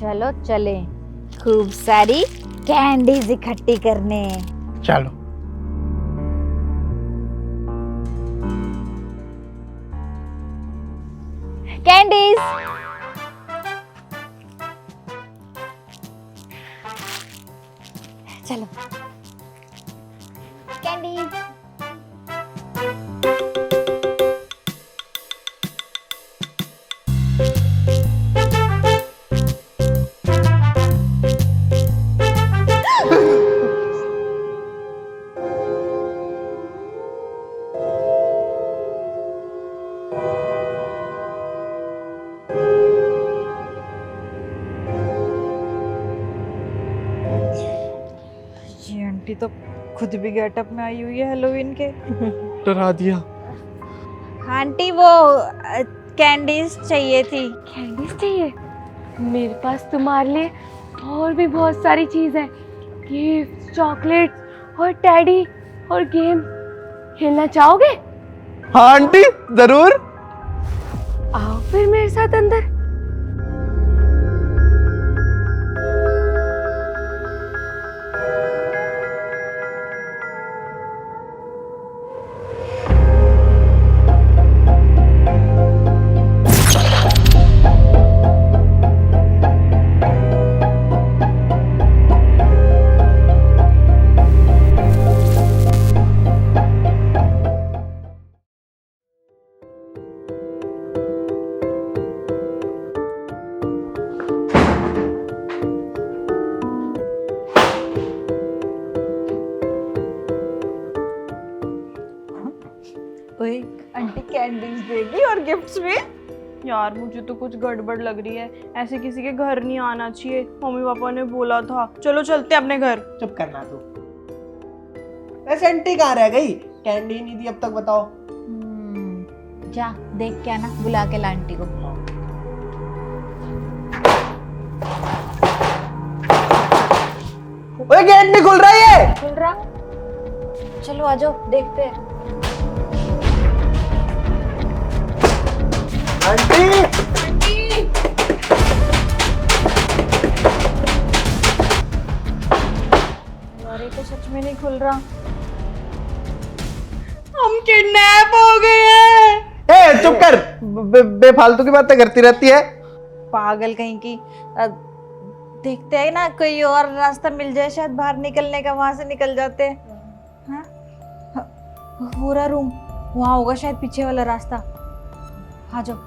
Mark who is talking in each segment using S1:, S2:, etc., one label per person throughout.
S1: चलो चले खूब सारी कैंडीज इकट्ठी करने।
S2: चलो।
S1: कैंडीज चलो कैंडीज।
S3: ये आंटी तो खुद भी गेटअप में आई हुई है हेलोवीन के।
S2: डरा दिया।
S1: आंटी वो कैंडीज चाहिए थी।
S4: कैंडीज चाहिए? मेरे पास तुम्हारे लिए और भी बहुत सारी चीज़ है। गिफ्ट, चॉकलेट्स और टेडी और गेम। खेलना चाहोगे?
S2: हाँ आंटी जरूर।
S4: आओ फिर मेरे साथ अंदर।
S3: ओए आंटी कैंडीज देगी और गिफ्ट्स भी? यार मुझे तो कुछ गड़बड़ लग रही है। ऐसे किसी के घर नहीं आना चाहिए। मम्मी पापा ने बोला था। चलो चलते अपने घर।
S5: चुप करना तू। वैसे आंटी कहाँ रह गई? कैंडी नहीं दी अब तक, बताओ।
S1: जा देख के आना, बुला के ला आंटी को।
S5: ओए गेट नहीं खुल रहा है।
S1: खुल रहा? चलो आ जाओ देखते हैं।
S5: आंटी
S3: यार ये तो सच में नहीं खुल रहा। हम किडनैप हो गए हैं।
S5: ए चुप कर। बेफालतू की बातें करती रहती है।
S3: पागल कहीं की। देखते हैं ना कोई और रास्ता मिल जाए शायद बाहर निकलने का, वहां से निकल जाते हैं। हाँ? वो रहा रूम, वहां होगा शायद पीछे वाला रास्ता। आ जाओ।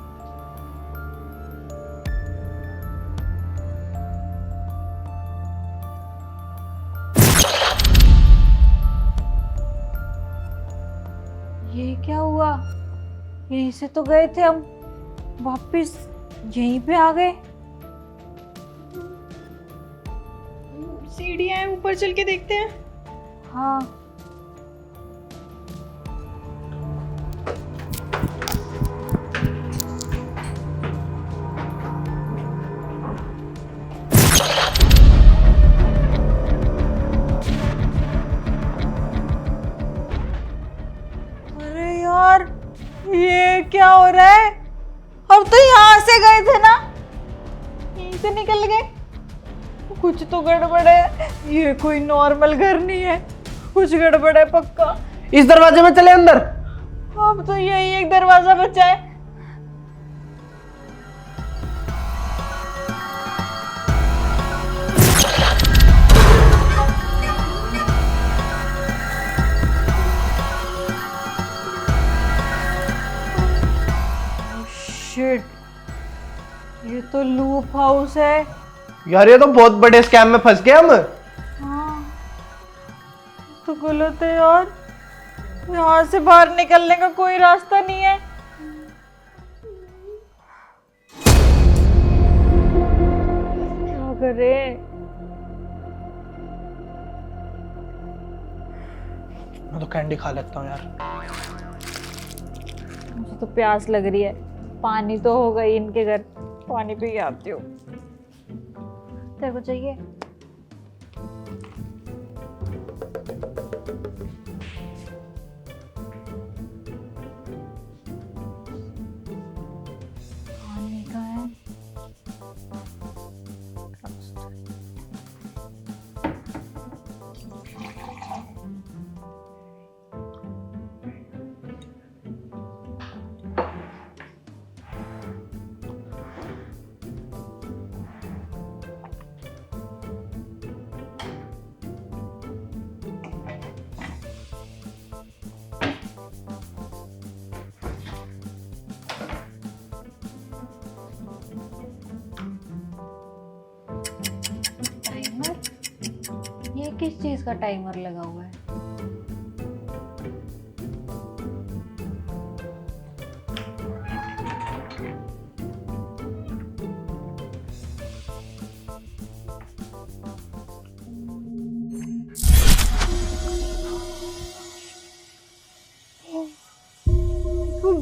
S3: ये क्या हुआ? यहीं से तो गए थे हम, वापस यहीं पे आ गए। सीढ़ियां हैं, ऊपर चल के देखते हैं। हाँ अरे यार ये क्या हो रहा है? हम तो यहाँ से गए थे ना, यहीं से निकल गए। कुछ तो गड़बड़ है। ये कोई नॉर्मल घर नहीं है, कुछ गड़बड़ है पक्का।
S5: इस दरवाजे में चले अंदर।
S3: अब तो यही एक दरवाजा बचा है। शिट, ये तो लूप हाउस है।
S5: यार ये तो बहुत बड़े स्कैम में फंस गए हम।
S3: हाँ तो गलत है यार, यहाँ से बाहर निकलने का कोई रास्ता नहीं है। क्या करें?
S5: मैं तो कैंडी खा लेता हूँ यार।
S3: मुझे तो प्यास लग रही है। पानी तो हो गई इनके घर, पानी पी के आती हूँ। तेरे को चाहिए? पानी का है। किस चीज का टाइमर लगा हुआ है?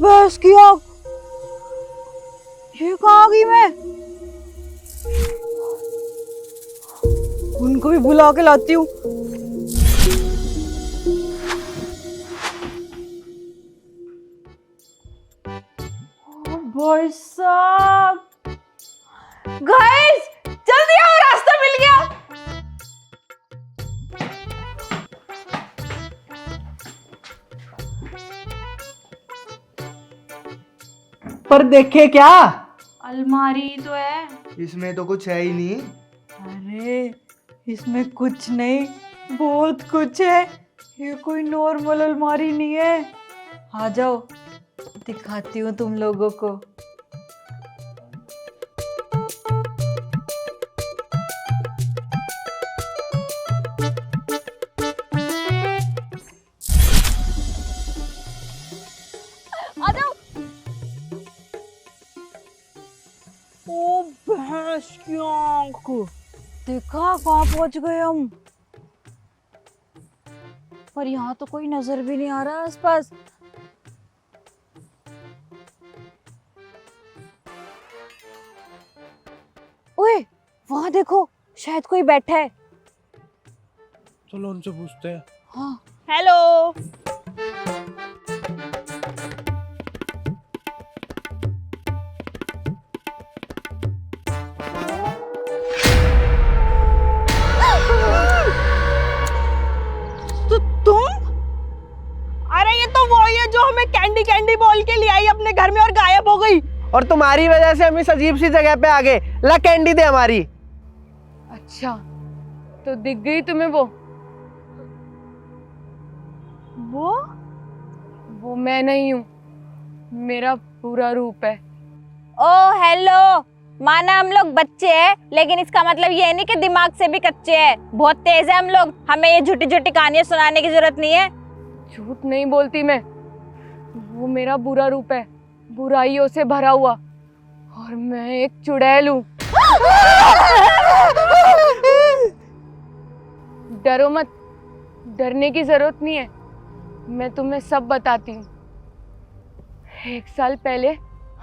S1: बस किया, ये कहाँ आ गई मैं? उनको भी बुला के लाती हूँ। भाई साहब, गाइस जल्दी आओ, रास्ता मिल गया।
S5: पर देखे क्या?
S1: अलमारी तो है।
S2: इसमें तो कुछ है ही नहीं।
S1: अरे इसमें कुछ नहीं, बहुत कुछ है। ये कोई नॉर्मल अलमारी नहीं है। आ जाओ, दिखाती हूँ तुम लोगों को। आ जाओ। ओ भैंस की आंख, देखा कहाँ पहुंच गए हम। पर यहाँ तो कोई नजर भी नहीं आ रहा आसपास। ओए वहां देखो, शायद कोई बैठा है।
S2: चलो उनसे पूछते हैं।
S1: हाँ, हेलो। तो तुम? अरे ये तो वही है जो हमें कैंडी कैंडी बोल के ले आई अपने घर में और गायब हो गई।
S5: और तुम्हारी वजह से हम इस अजीब सी जगह पे आ गए। ला कैंडी दे हमारी।
S4: अच्छा, तो दिख गई तुम्हें वो? वो मैं नहीं हूँ, मेरा पूरा रूप है।
S1: ओ हेलो, माना हम लोग बच्चे हैं, लेकिन इसका मतलब ये नहीं कि दिमाग से भी कच्चे हैं। बहुत तेज है हम लोग, हमें ये झूठी झूठी कहानियां सुनाने की जरूरत नहीं है।
S4: झूठ नहीं बोलती मैं, वो मेरा बुरा रूप है, बुराइयों से भरा हुआ, और मैं एक चुड़ैल हूँ। डरो मत, डरने की जरूरत नहीं है, मैं तुम्हें सब बताती हूँ। 1 साल पहले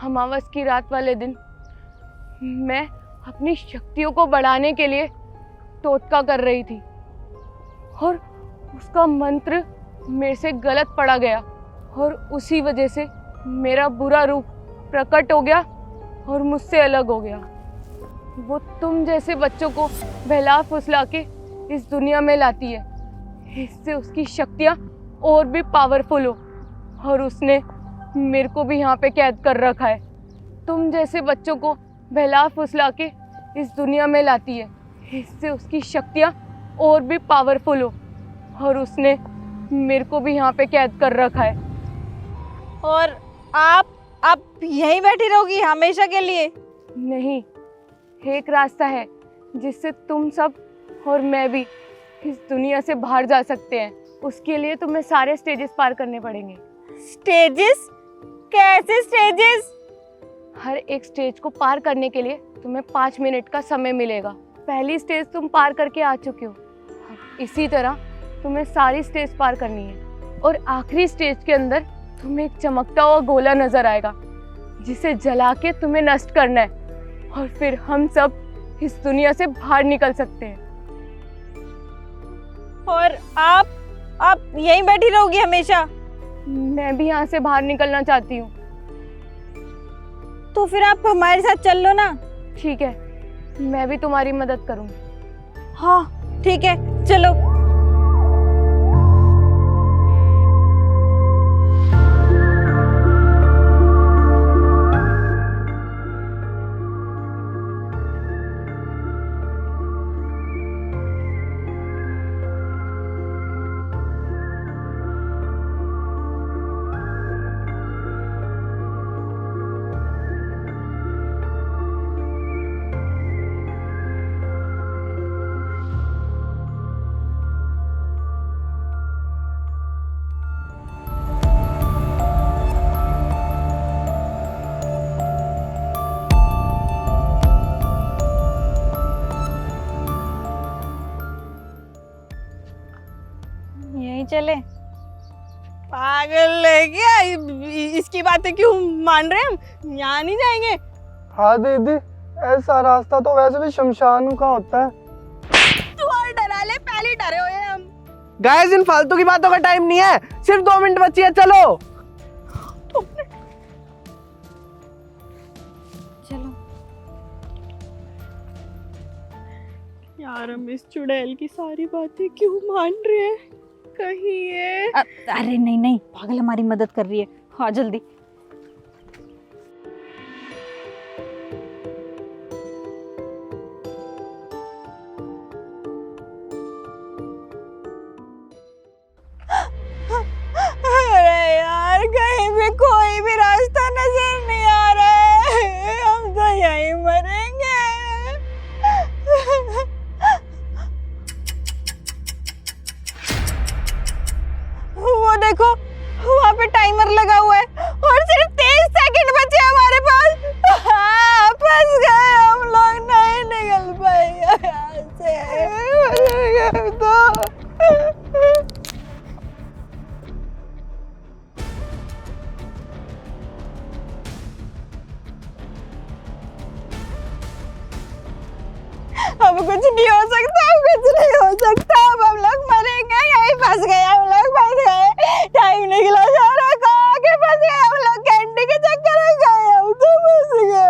S4: अमावस की रात वाले दिन मैं अपनी शक्तियों को बढ़ाने के लिए टोटका कर रही थी, और उसका मंत्र मेरे से गलत पड़ा गया, और उसी वजह से मेरा बुरा रूप प्रकट हो गया और मुझसे अलग हो गया। वो तुम जैसे बच्चों को बहला फुसला के इस दुनिया में लाती है, इससे उसकी शक्तियाँ और भी पावरफुल हो, और उसने मेरे को भी यहाँ पे कैद कर रखा है। तुम जैसे बच्चों को बहला फुसला के इस दुनिया में लाती है, इससे उसकी शक्तियाँ और भी पावरफुल हो, और उसने मेरे को भी यहाँ पे कैद कर रखा है।
S1: और आप यहीं बैठी रहोगी हमेशा के लिए?
S4: नहीं, एक रास्ता है जिससे तुम सब और मैं भी इस दुनिया से बाहर जा सकते हैं। उसके लिए तुम्हें सारे स्टेजेस पार करने पड़ेंगे।
S1: स्टेजेस? कैसे स्टेजेस?
S4: हर एक स्टेज को पार करने के लिए तुम्हें 5 मिनट का समय मिलेगा। पहली स्टेज तुम पार करके आ चुके हो, इसी तरह तुम्हें सारी स्टेज पार करनी है, और आखिरी स्टेज के अंदर तुम्हें एक चमकता हुआ गोला नजर आएगा, जिसे जला के तुम्हें नष्ट करना है, और फिर हम सब इस दुनिया से बाहर निकल सकते हैं।
S1: और आप यहीं बैठी रहोगी हमेशा?
S4: मैं भी यहाँ से बाहर निकलना चाहती हूँ।
S1: तो फिर आप हमारे साथ चल लो ना।
S4: ठीक है, मैं भी तुम्हारी मदद करूँगी।
S1: हाँ ठीक है, चलो।
S3: चले?
S6: पागल है क्या? इसकी बातें क्यों मान रहे हम? यहाँ नहीं जाएंगे।
S2: हाँ दीदी, ऐसा रास्ता तो वैसे भी शमशान का होता है।
S6: तू और डरा ले, पहले डरे हुए हैं हम।
S5: गाइस, इन फालतू की बातों का टाइम नहीं है, सिर्फ 2 मिनट बची है, चलो।
S3: चलो।
S6: यार हम इस चुड़ैल की सारी बातें क्यों मान रहे हैं? कहीं ये
S3: अरे नहीं नहीं, पागल हमारी मदद कर रही है। हाँ जल्दी।
S6: अरे यार, कहीं भी कोई भी रास्ता नजर नहीं आ रहा है। हम तो यहीं मरेंगे। वो देखो, वहाँ पे टाइमर लगा हुआ है और सिर्फ 23 सेकंड बचे हमारे पास। हाँ, फंस गए हम लोग, नहीं निकल पाएंगे यहाँ से। तो अब कुछ नहीं हो सकता, अब कुछ नहीं हो सकता। अब हम लोग मरेंगे, यहीं फंस गए हम लोग, फंस गए। टाइम निकला जा रहा, कहाँ आके फंस गए हम लोग? कैंडी के चक्कर में गए हम तो, फंस गए।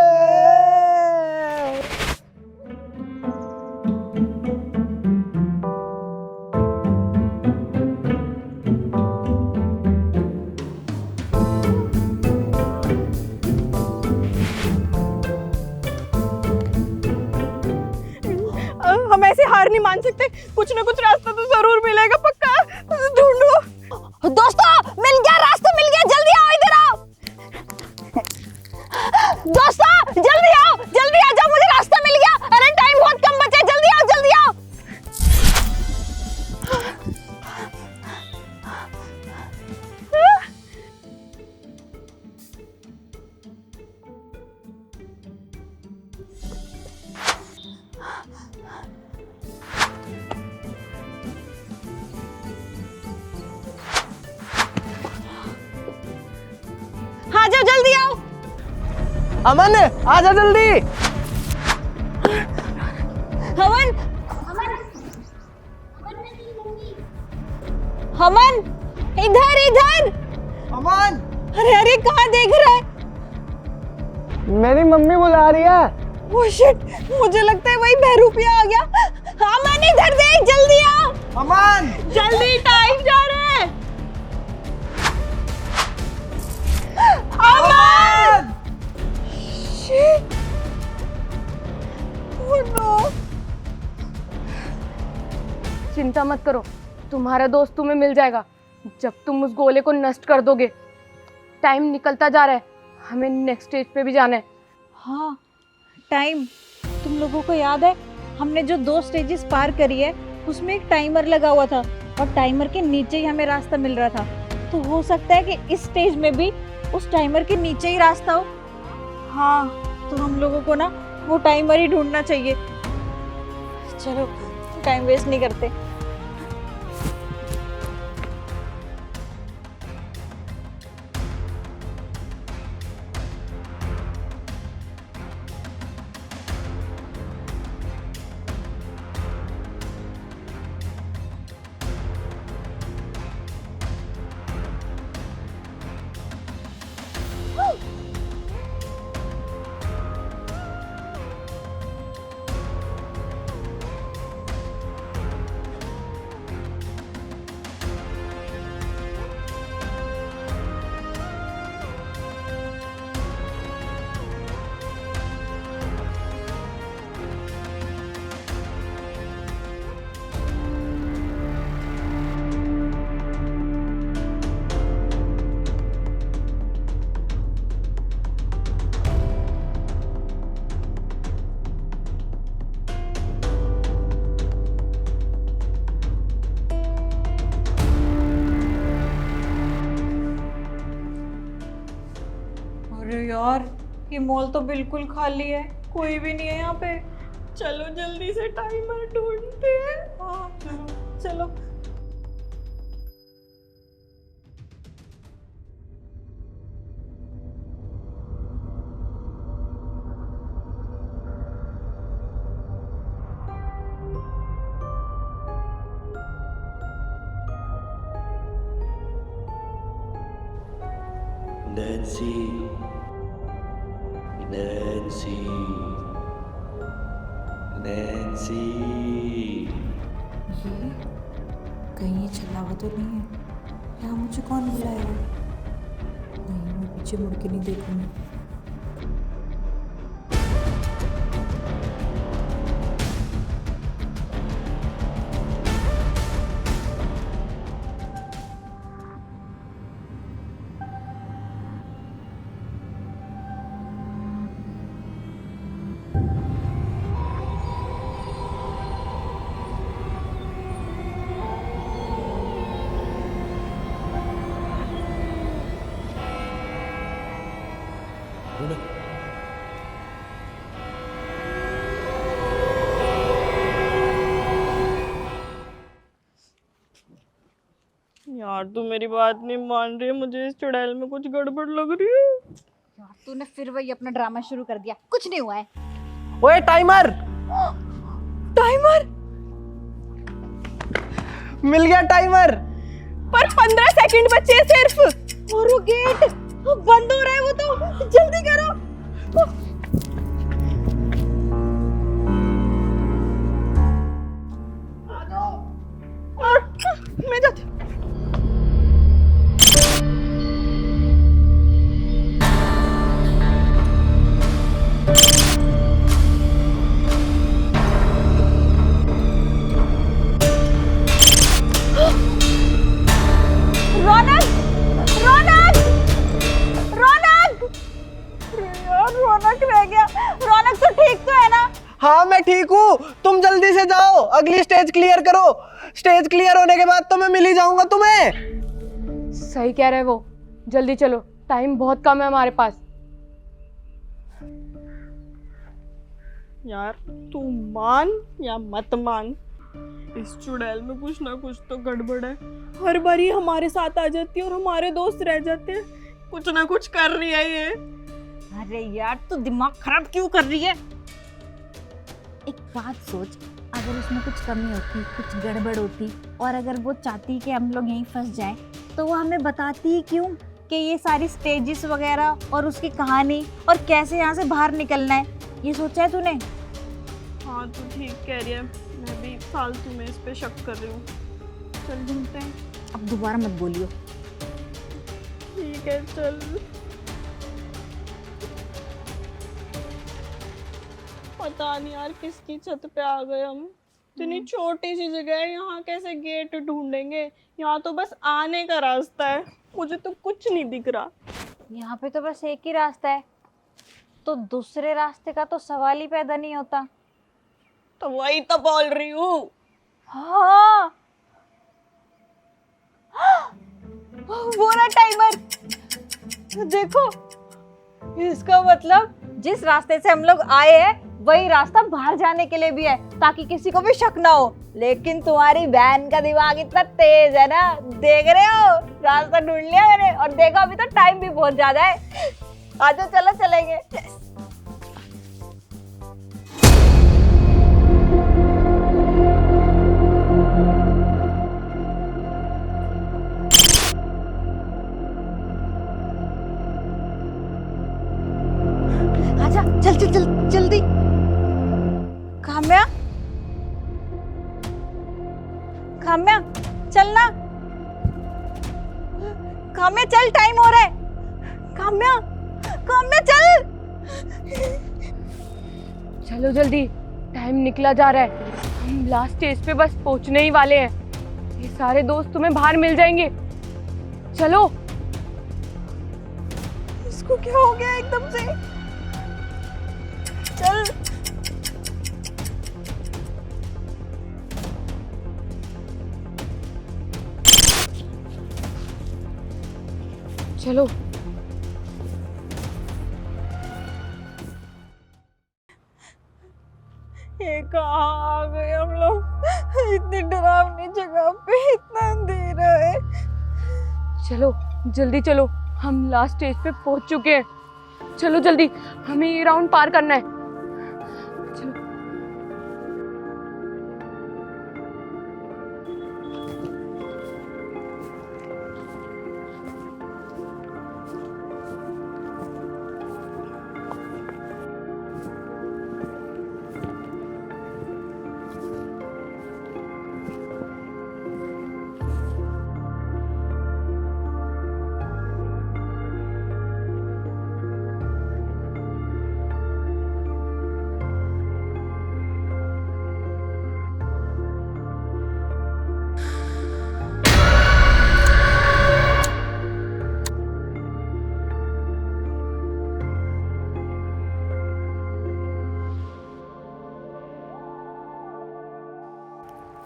S6: हम ऐसे हार नहीं मान सकते, कुछ ना कुछ रास्ता तो जरूर मिलेगा, पक्का। ढूंढो। दोस्तों, मिल गया रास्ता, मिल गया, जल्दी आओ, इधर आओ। दोस्तों जल्दी आओ, जल्दी आ जाओ, मुझे रास्ता मिल गया। अरे टाइम बहुत कम बचा है, जल्दी आओ, जल्दी आओ। हाँ जाओ, जल्दी आओ।
S5: अमन, आजा जल्दी।
S6: हमन, हमन, इधर इधर।
S5: अमन,
S6: अरे अरे, कहाँ देख रहा है?
S5: मेरी मम्मी बुला रही है।
S6: ओह शिट, मुझे लगता है वही बहरूपिया आ गया। हमन इधर देख, जल्दी आओ।
S5: अमन,
S6: जल्दी, टाइम जा रहा है। अमन! शिट! Oh no!
S4: चिंता मत करो, तुम्हारा दोस्त तुम्हें मिल जाएगा जब तुम उस गोले को नष्ट कर दोगे। टाइम निकलता जा रहा है, हमें नेक्स्ट स्टेज पे भी जाना है।
S3: हाँ टाइम, तुम लोगों को याद है हमने जो 2 स्टेजेस पार करी है उसमें एक टाइमर लगा हुआ था और टाइमर के नीचे ही हमें रास्ता मिल रहा था। तो हो सकता है कि इस स्टेज में भी उस टाइमर के नीचे ही रास्ता हो। हाँ, तो हम लोगों को ना वो टाइमर ही ढूंढना चाहिए। चलो टाइम वेस्ट नहीं करते।
S1: अरे यार, ये मॉल तो बिल्कुल खाली है, कोई भी नहीं है यहाँ पे।
S6: चलो जल्दी से टाइमर ढूंढते हैं।
S1: हाँ चलो चलो।
S7: Nancy, Nancy, Nancy.
S3: ये कहीं ये चला हुआ तो नहीं है? यहाँ मुझे कौन बुलाएगा? नहीं, मैं पीछे मुड़ के नहीं देखूंगी।
S6: यार तू मेरी बात नहीं मान रही है, मुझे इस चुड़ैल में कुछ गड़बड़ लग रही है।
S3: यार तूने फिर वही अपना ड्रामा शुरू कर दिया। कुछ नहीं हुआ है।
S5: ओए टाइमर,
S6: टाइमर
S5: मिल गया टाइमर।
S6: पर 15 सेकंड बचे हैं सिर्फ।
S3: और वो गेट बंद हो रहा है, वो तो जल्दी करो।
S6: मैं जाती हूँ।
S3: रौनक, रौनक, रौनक! यार रौनक रह गया। रौनक तो ठीक तो है ना?
S5: हाँ मैं ठीक हूँ, तुम जल्दी से जाओ, अगली स्टेज क्लियर करो। स्टेज क्लियर होने के बाद तो मैं मिल ही जाऊंगा तुम्हें।
S4: सही कह रहे वो, जल्दी चलो, टाइम बहुत कम है हमारे पास।
S6: यार तू मान या मत मान, इस चुड़ैल में कुछ ना कुछ तो गड़बड़ है। हर बार ये हमारे साथ आ जाती है और हमारे दोस्त रह जाते हैं। कुछ ना कुछ कर रही है ये।
S3: अरे यार तू दिमाग खराब क्यों कर रही है? एक बात सोच, अगर उसमें कुछ कमी होती, कुछ गड़बड़ होती, और अगर वो चाहती कि हम लोग यहीं फंस जाएं, तो वो हमें बताती ही क्यों कि ये सारी स्टेजेस वगैरह और उसकी कहानी और कैसे यहाँ से बाहर निकलना है? ये सोचा है तूने?
S6: हाँ तू ठीक कह रही है, मैं भी फालतू में इस पे शक कर रही हूँ। चल ढूंढते हैं।
S3: अब दोबारा मत बोलियो।
S6: ठीक है चल। पता नहीं यार किसकी छत पे आ गए हम। इतनी छोटी सी जगह है, यहाँ कैसे गेट ढूंढेंगे? यहाँ तो बस आने का रास्ता है, मुझे तो कुछ नहीं दिख रहा।
S3: यहाँ पे तो बस एक ही रास्ता है, तो दूसरे रास्ते का तो सवाल ही पैदा नहीं होता।
S6: तो वही तो बोल रही हूँ।
S3: हाँ, वो रहा टाइमर। देखो, इसका मतलब जिस रास्ते से हम लोग आए हैं वही रास्ता बाहर जाने के लिए भी है, ताकि किसी को भी शक ना हो। लेकिन तुम्हारी बहन का दिमाग इतना तेज है ना, देख रहे हो, रास्ता ढूंढ लिया मैंने। और देखो अभी तो टाइम भी बहुत ज्यादा है। आजो चलो चलेंगे। आजा चल चल चल जल्दी। काम्या, काम्या चलना। काम्या चल, टाइम हो रहा है। काम्या, काम्या चल।
S4: चलो जल्दी, टाइम निकला जा रहा है। हम लास्ट स्टेज पे बस पहुंचने ही वाले हैं। ये सारे दोस्त तुम्हें बाहर मिल जाएंगे। चलो।
S6: इसको क्या हो गया एकदम से? चल।
S4: चलो।
S6: ये कहाँ आ गए हम लोग? इतनी डरावनी जगह पे, इतना अंधेरा है।
S4: चलो जल्दी चलो, हम लास्ट स्टेज पे पहुंच चुके हैं। चलो जल्दी, हमें ये राउंड पार करना है। चलो।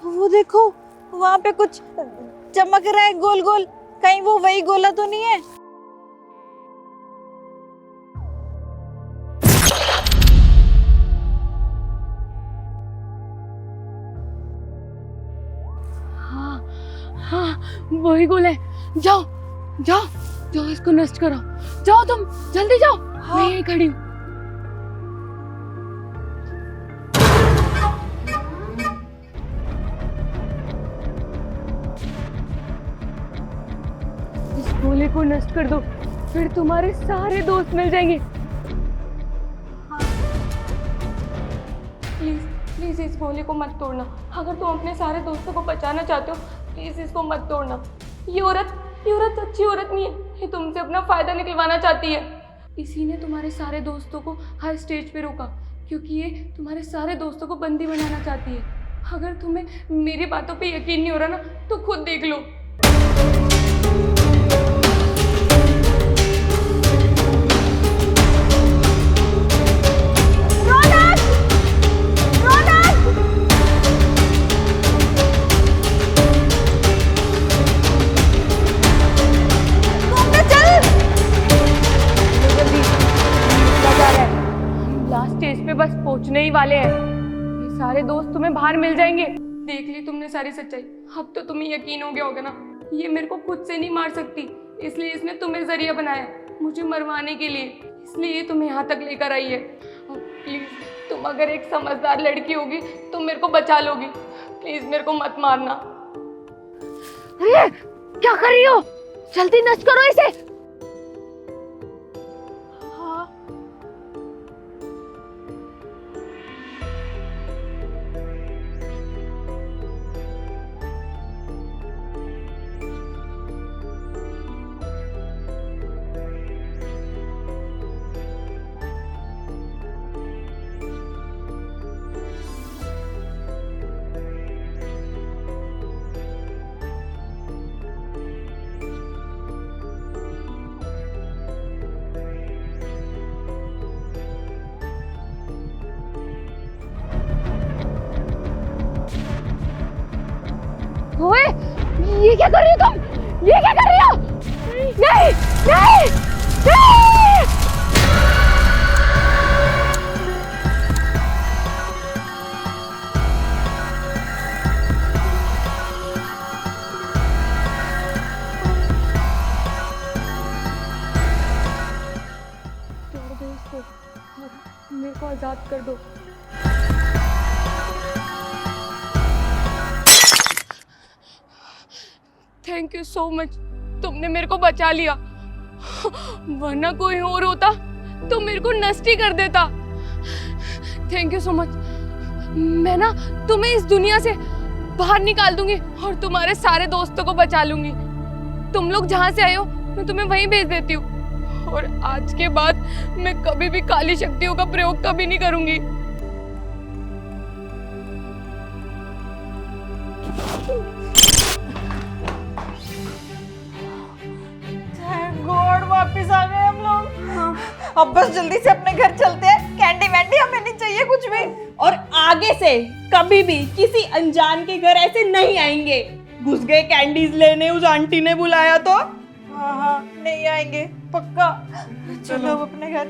S3: वो देखो वहां पे कुछ चमक रहा है गोल गोल, कहीं वो वही गोला तो नहीं है?
S4: हाँ हाँ, वही गोल है। जाओ जाओ जाओ, इसको नष्ट करो। जाओ तुम, जल्दी जाओ। मैं यहीं खड़ी हूँ। इस गोले को नष्ट कर दो, फिर तुम्हारे सारे दोस्त मिल जाएंगे। प्लीज प्लीज इस गोले को मत तोड़ना। अगर तुम अपने सारे दोस्तों को बचाना चाहते हो, प्लीज इसको मत तोड़ना। ये औरत अच्छी औरत नहीं है, ये तुमसे अपना फायदा निकलवाना चाहती है। इसी ने तुम्हारे सारे दोस्तों को हर स्टेज पे रोका, क्योंकि ये तुम्हारे सारे दोस्तों को बंदी बनाना चाहती है। अगर तुम्हें मेरी बातों पे यकीन नहीं हो रहा ना, तो खुद देख लो। लास्ट स्टेज पे बस पहुंचने ही वाले हैं। ये सारे दोस्त तुम्हें बाहर मिल जाएंगे। देख ली तुमने सारी सच्चाई, अब तो तुम्हें यकीन हो गया होगा ना, ये मेरे को खुद से नहीं मार सकती, इसलिए इसने तुम्हें जरिया बनाया मुझे मरवाने के लिए, इसलिए ये तुम्हें यहाँ तक लेकर आई है। प्लीज तुम अगर एक समझदार लड़की होगी तो मेरे को बचा लोगी, प्लीज मेरे को मत मारना। अरे क्या कर रही हो? जल्दी नष्ट करो इसे। ओए, ये क्या कर रही हो तुम? ये क्या कर रही हो? नहीं नहीं नहीं! छोड़ दो इसको और मेरे को आजाद कर दो। थैंक यू सो मच, तुमने मेरे को बचा लिया, वरना कोई और होता तो मेरे को नष्ट ही कर देता। Thank you so much. मैं ना तुम्हें इस दुनिया से बाहर निकाल दूंगी और तुम्हारे सारे दोस्तों को बचा लूंगी। तुम लोग जहाँ से आए हो मैं तुम्हें वहीं भेज देती हूँ, और आज के बाद मैं कभी भी काली शक्तियों का प्रयोग कभी नहीं करूंगी।
S3: गॉड, वापस आ गए हम लोग। अब बस जल्दी से अपने घर चलते हैं। कैंडी वैंडी हमें नहीं चाहिए कुछ भी,
S6: और आगे से कभी भी किसी अनजान के घर ऐसे नहीं आएंगे। घुस गए कैंडीज लेने, उस आंटी ने बुलाया तो।
S3: हाँ हाँ नहीं आएंगे पक्का। चलो अब अपने घर।